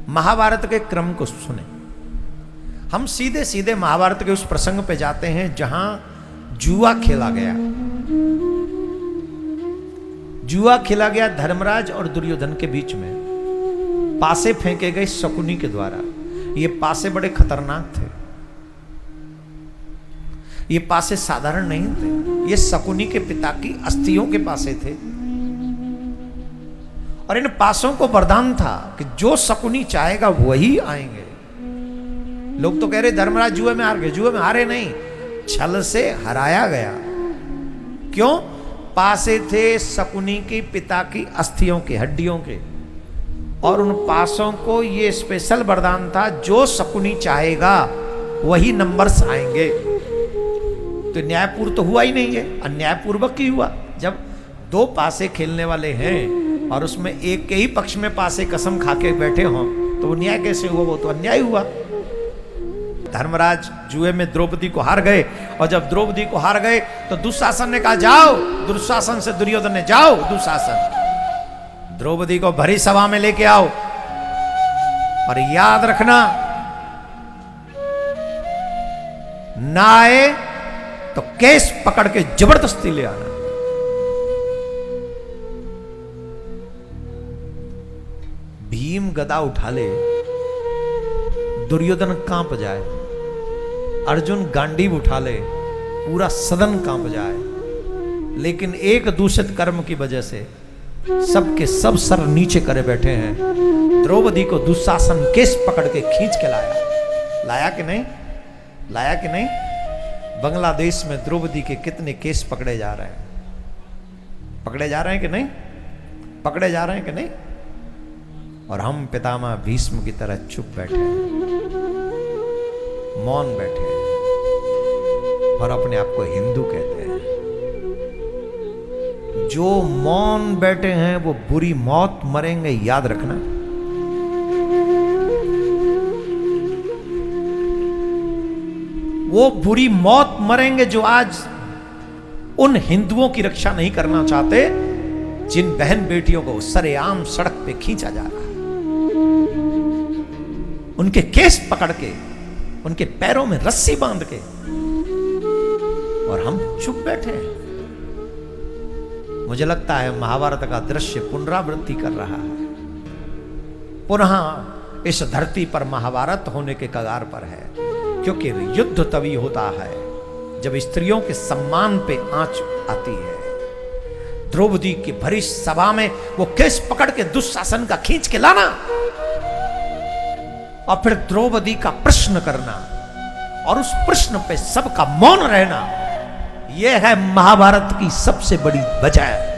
महाभारत के क्रम को सुने। हम सीधे सीधे महाभारत के उस प्रसंग पे जाते हैं जहां जुआ खेला गया। जुआ खेला गया धर्मराज और दुर्योधन के बीच में। पासे फेंके गए शकुनी के द्वारा। ये पासे बड़े खतरनाक थे। ये पासे साधारण नहीं थे। ये शकुनी के पिता की अस्थियों के पासे थे। और इन पासों को वरदान था कि जो शकुनी चाहेगा वही आएंगे। लोग तो कह रहे धर्मराज जुए में हार गए। जुए में हारे नहीं, छल से हराया गया। क्यों? पासे थे शकुनी के पिता की अस्थियों के, हड्डियों के। और उन पासों को ये स्पेशल वरदान था, जो शकुनी चाहेगा वही नंबर्स आएंगे। तो न्यायपूर्ण तो हुआ ही नहीं है, अन्यायपूर्वक ही हुआ। जब दो पासे खेलने वाले हैं और उसमें एक के ही पक्ष में पासे कसम खा के बैठे हों तो वो न्याय कैसे हुआ? वो तो अन्याय हुआ। धर्मराज जुए में द्रौपदी को हार गए। और जब द्रौपदी को हार गए तो दुशासन ने कहा जाओ, दुशासन से दुर्योधन ने जाओ दुशासन, द्रौपदी को भरी सभा में लेके आओ और याद रखना ना आए तो केस पकड़ के जबरदस्ती ले आना। भीम गदा उठा ले, दुर्योधन कांप जाए, अर्जुन गांडीव उठा ले, पूरा सदन कांप जाए। लेकिन एक दूषित कर्म की वजह से सबके सब सर नीचे करे बैठे हैं। द्रौपदी को दुशासन केस पकड़ के खींच के लाया। लाया कि नहीं? लाया कि नहीं? बांग्लादेश में द्रौपदी के कितने केस पकड़े जा रहे हैं? पकड़े जा रहे हैं कि नहीं? पकड़े जा रहे हैं कि नहीं? और हम पितामह भीष्म की तरह चुप बैठे हैं, मौन बैठे हैं और अपने आप को हिंदू कहते हैं। जो मौन बैठे हैं वो बुरी मौत मरेंगे, याद रखना। वो बुरी मौत मरेंगे जो आज उन हिंदुओं की रक्षा नहीं करना चाहते जिन बहन बेटियों को सरेआम सड़क पे खींचा जा रहा है, उनके केस पकड़ के, उनके पैरों में रस्सी बांध के, और हम चुप बैठे हैं। मुझे लगता है महाभारत का दृश्य पुनरावृत्ति कर रहा है। पुनः इस धरती पर महाभारत होने के कगार पर है। क्योंकि युद्ध तभी होता है जब स्त्रियों के सम्मान पे आंच आती है। द्रौपदी की भरी सभा में वो केस पकड़ के दुशासन का खींच के लाना और फिर द्रौपदी का प्रश्न करना और उस प्रश्न पे सबका मौन रहना, यह है महाभारत की सबसे बड़ी वजह।